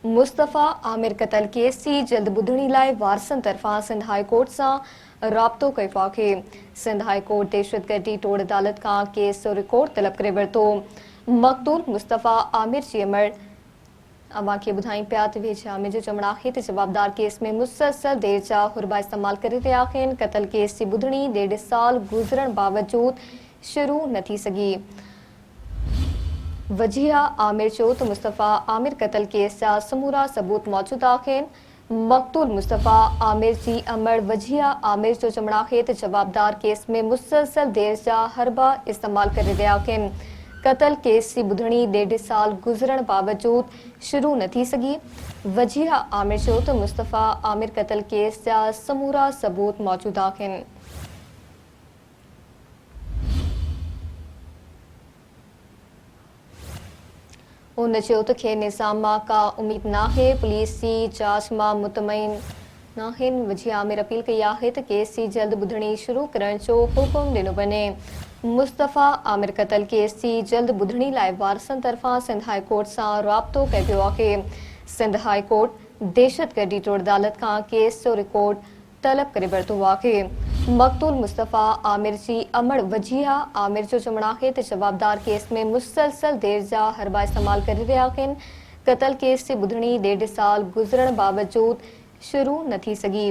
Mustafa Aamir क़त्ल case जी जल्द ॿुधणी लाइ वारसनि तरफ़ां सिंध हाई कोर्ट सां राब्तो कयो आहे। सिंध हाई कोर्ट दहशतगर्दी टोड़ अदालत खां केस जो रिकॉर्ड तलब करे वरितो। मक़तूल मुस्तफ़ा आमिर जी अमर अवां खे ॿुधाईं पिया त वेझे आमिर जो चवणु आहे त जवाबदार केस में मुसलसल देर जा हुरबा इस्तेमाल करे रहिया आहिनि। क़त्ल केस जी ॿुधणी 1.5 साल गुज़रण बावजूद शुरू न थी सघी। वजिया आमिर चयो त मुस्तफ़ा आमिर क़त्ल केस जा समूरा सबूत मौजूद आहिनि। मक़तूल मुस्तफ़ा आमिर जी अमर वजिया आमिर जो चवणु आहे त जवाबदार केस में मुसलसल देर जा हरबा इस्तेमाल करे रहिया आहिनि। क़त्ल केस जी ॿुधणी 1.5 साल गुज़रण बावजूद शुरू न थी सघी। वजिया आमिर चयो त मुस्तफ़ा आमिर क़त्ल केस जा समूरा सबूत मौजूद आहिनि। उन चयो त खेनि निज़ाम मां का उमीद नाहे, पुलिस जी जांच मां मुतमईन नाहिनि। वजिया आमिर अपील कई आहे त केस जी जल्द ॿुधणी शुरू करण जो हुकुम ॾिनो वञे। मुस्तफ़ा आमिर क़त्ल केस जी जल्द ॿुधणी लाइ वारसनि तरफ़ां सिंध हाई कोर्ट सां राब्तो कयो वियो आहे। सिंध हाई कोर्ट दहशतगर्दी टोड़ अदालत खां केस जो रिकॉर्ड तलब करे वरितो आहे। मक़तूल मुस्तफ़ा आमिर जी अमर वजिया आमिर जो चवणु आहे त जवाबदार केस में मुसलसल देर जा हरबा इस्तेमाल करे रहिया आहिनि। क़त्ल केस जी ॿुधणी 1.5 साल गुज़रण बावजूद शुरू न थी सघी।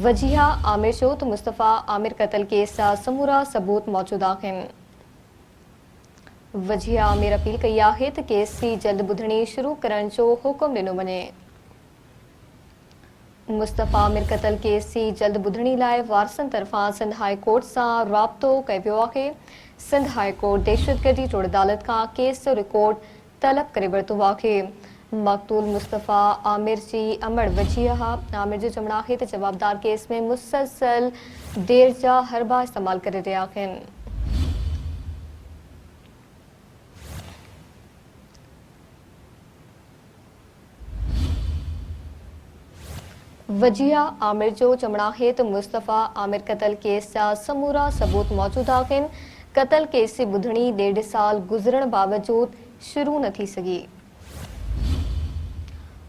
वजिया आमिर चयो त मुस्तफ़ा आमिर क़त्ल केस जा समूरा सबूत मौजूद आहिनि। वजिया आमिर अपील कई आहे त केस जी जल्द ॿुधणी शुरू करण जो हुकुम ॾिनो वञे। मुस्तफ़ा आमिर क़त्ल केस जी जल्द ॿुधणी लाइ वारसनि तरफ़ां सिंध हाई कोर्ट सां राब्तो कयो वियो आहे। सिंध हाई कोर्ट दहशतगर्दी टोड़ अदालत खां केस जो रिकॉर्ड तलब करे वरितो आहे। मक़तूल मुस्तफ़ा आमिर जी अमर वजिया आमिर जो चवणु आहे त जवाबदार केस में मुसलसल देर जा हरबा इस्तेमाल करे रहिया आहिनि। वजिया आमिर जो चवणु आहे त मुस्तफ़ा आमिर क़त्ल केस जा समूरा सबूत मौजूद आहिनि। क़त्ल केस जी ॿुधणी 1.5 साल गुज़रण बावजूद शुरू न थी सघी।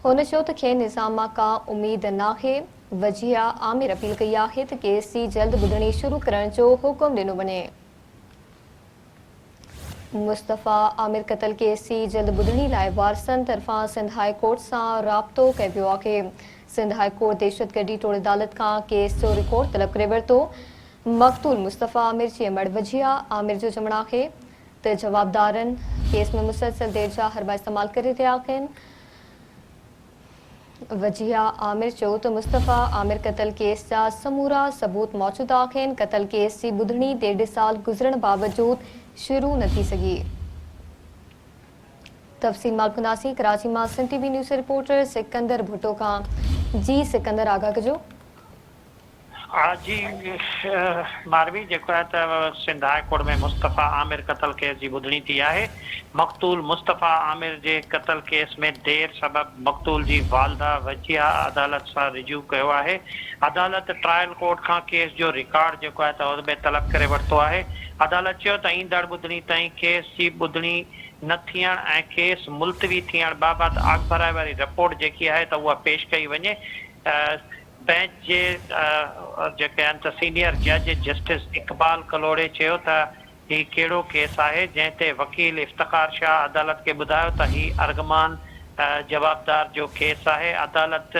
हुन चयो त खेनि निज़ाम मां का उमीद नाहे। वजिया आमिर अपील कई आहे त केस जी जल्द ॿुधणी शुरू करण जो हुकुम ॾिनो वञे। मुस्तफ़ा आमिर क़त्ल केस जी जल्द ॿुधणी लाइ वारसनि तरफ़ां सिंध हाई कोर्ट सां राब्तो कयो वियो आहे। सिंध हाई कोर्ट दहशतगर्दी टोड़ अदालत खां केस जो रिकॉर्ड तलब करे वरितो। मक़तूल मुस्तफ़ा आमिर जी अमर वजिया आमिर जो चवणु आहे त जवाबदारनि केस में मुसलसल देर जा हरबा इस्तेमाल करे रहिया आहिनि। वजिया आमिर चयो त मुस्तफ़ा आमिर क़त्ल केस जा समूरा सबूत मौजूद आहिनि। क़त्ल केस जी ॿुधणी 1.5 साल गुज़रण बावजूद शुरू न थी सघी। तफ़सील मालूम कंदासीं कराची मां Sindh TV news reporter Sikandar Bhutto Khan. जी सिकंदर आगाह कजो। जी मारवी जेको आहे त सिंध हाई कोर्ट में मुस्तफ़ा आमिर क़त्ल केस जी ॿुधणी थी आहे। मक़तूल मुस्तफ़ा आमिर जे क़त्ल केस में देर सबबि मक़तूल जी वालदा वजिया अदालत सां रिजू कयो आहे। अदालत ट्रायल कोर्ट खां केस जो रिकॉर्ड जेको आहे त उन में तलब करे वरितो आहे। अदालत चयो त ईंदड़ ॿुधणी ताईं केस जी ॿुधणी न थियण ऐं केस मुलतवी थियण बाबति आग भराए वारी रिपोर्ट जेकी आहे त उहा पेश कई वञे। बेंच जे जेके आहिनि त सीनियर जज जस्टिस इक़बाल कलोड़े चयो त हीउ कहिड़ो केस आहे जंहिं ते वकील इफ़्तिख़ार शाह अदालत खे ॿुधायो त हीउ अर्गमान जवाबदार जो केस आहे। अदालत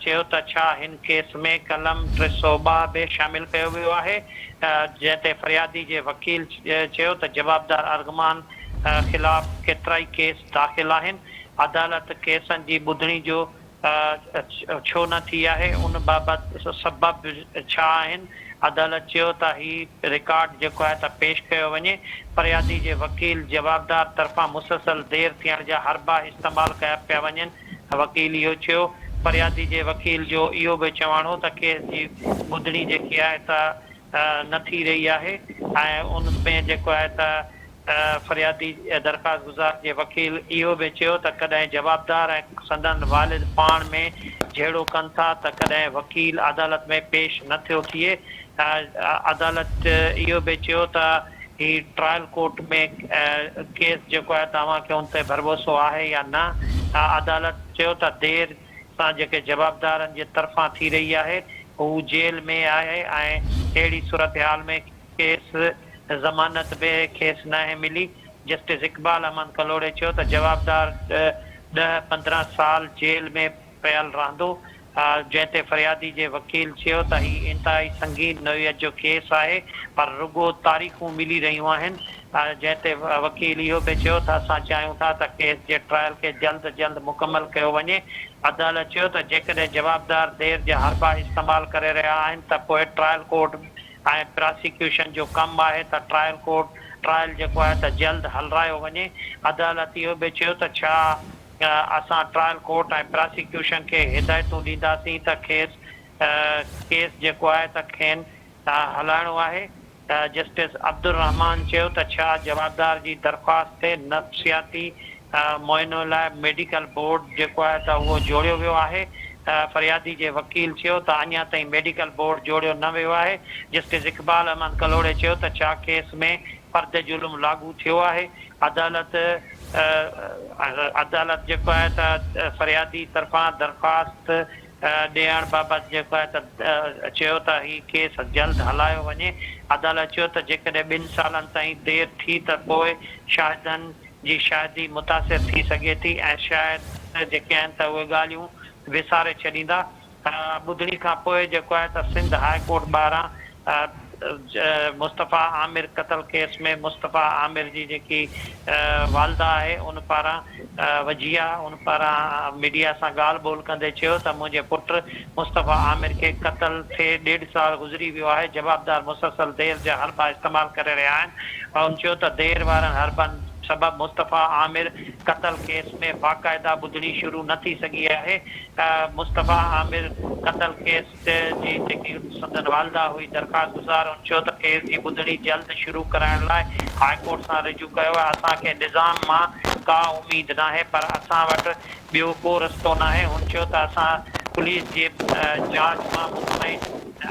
चयो त छा हिन केस में कलम 302 बि शामिल कयो वियो आहे जंहिं ते फरियादी जे वकील चयो त जवाबदार अर्गमान ख़िलाफ़ केतिरा ई केस दाख़िल आहिनि। अदालत केसनि जी ॿुधणी जो छो न थी आहे उन बाबति सबब छा आहिनि। अदालत चयो त हीउ रिकॉर्ड जेको आहे त पेश कयो वञे। फरियादी जे वकील जवाबदार तरफ़ां मुसलसल देर थियण जा हरबा इस्तेमाल कया पिया वञनि। वकील इहो चयो। फरियादी जे वकील जो इहो बि चवणो त केस जी ॿुधणी जेकी आहे त न थी रही आहे ऐं उन में जेको आहे त फरियादी दरख़्वास्त गुज़ार जे वकील इहो बि चयो त कॾहिं जवाबदार ऐं संदन वालिद पाण में जहिड़ो कनि था त कॾहिं वकील अदालत में पेश न थियो थिए। अदालत इहो बि चयो त ही ट्रायल कोर्ट में केस जेको आहे तव्हांखे उन ते भरोसो आहे या न। अदालत चयो त देर सां जेके जवाबदारनि जे तरफ़ां थी रही आहे हू जेल में आहे ऐं अहिड़ी सूरत हाल में केस ज़मानत बि खेसि न मिली। जस्टिस इकबाल अहमद कलोड़े चयो त जवाबदार 10-15 साल जेल में पियल रहंदो। जंहिं ते फरियादी जे वकील चयो त ही इंतहाई संगीन नोयत जो केस आहे पर रुगो तारीख़ूं मिली रहियूं आहिनि। जंहिं ते वकील इहो बि चयो त असां चाहियूं था त केस जे ट्रायल खे जल्द जल्द मुकमल कयो वञे। अदालत चयो त जेकॾहिं जवाबदार देर जा हरबा इस्तेमालु करे रहिया आहिनि त पोइ ट्रायल कोर्ट ऐं प्रोसिक्यूशन जो कमु आहे त ट्रायल जेको आहे त जल्द हलरायो वञे। अदालत इहो बि चयो त छा असां ट्रायल कोर्ट ऐं प्रोसिक्यूशन खे हिदायतूं ॾींदासीं त केस जेको आहे त खेनि हलाइणो आहे। जस्टिस अब्दुल रहमान चयो त छा जवाबदार जी दरख़्वास्त ते नफ़्सियाती मुआइनो लाइ मेडिकल बोर्ड जेको आहे त उहो जोड़ियो वियो आहे। फरियादी जे वकील चयो त अञा ताईं मेडिकल बोर्ड जोड़ियो न वियो आहे। जस्टिस इकबाल अहमद कलोड़े चयो त छा केस में फर्द जुल्म लागू थियो आहे। अदालत जेको आहे त फरियादी तरफ़ां दरख़्वास्त ॾियण बाबति जेको आहे त चयो त ही केस जल्द हलायो वञे। अदालत चयो त जेकॾहिं 2 सालनि ताईं देरि थी त पोइ शाहिदनि जी शाहिदी मुतासिर थी सघे थी ऐं शायदि जेके आहिनि त उहे ॻाल्हियूं विसारे छॾींदा। ॿुधणी खां पोइ जेको आहे त सिंध हाई कोर्ट ॿाहिरां मुस्तफ़ा आमिर क़तल केस में मुस्तफ़ा आमिर जी जेकी वालदा आहे उन पारां वजिया उन पारां मीडिया सां ॻाल्हि ॿोल कंदे चयो त मुंहिंजे पुट मुस्तफ़ा आमिर खे क़तल थिए 1.5 साल गुज़री वियो आहे। जवाबदार मुसलसल देर जा हरबा इस्तेमालु करे रहिया आहिनि। उन चयो त देर वारनि हरबनि सबबि मुस्तफ़ा आमिर क़तल केस में बाक़ाइदा ॿुधणी शुरू न थी सघी आहे। मुस्तफ़ा आमिर क़तल केस जी जेकी संदन वालदा हुई दरख़्वास्त गुज़ार उन चयो त केस जी ॿुधणी जल्द शुरू कराइण लाइ हाई कोर्ट सां रिजू कयो आहे। असांखे निज़ाम मां का उमेद न आहे पर असां वटि ॿियो को रस्तो न आहे। हुन चयो त असां पुलिस जे जांच मां मुतमइन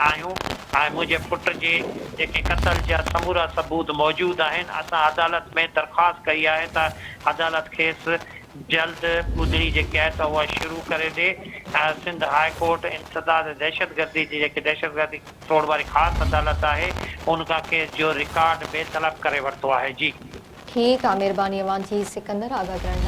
आहियूं ऐं मुंहिंजे पुट जे जेके क़तल जा समूरा सबूत मौजूदु आहिनि। असां अदालत में दरख़्वास्त कई आहे त अदालत खेसि जल्द ॿुधणी जेकी आहे त उहा शुरू करे ॾे। सिंध हाई कोर्ट इंसदाद दहशतगर्दी जी जेकी दहशतगर्दी तोड़ वारी ख़ासि अदालत आहे उनखां केस जो रिकॉर्ड बेतलब करे वरितो आहे। जी ठीकु आहे, महिरबानी अवां जी सिकंदर आगाह करण लाइ।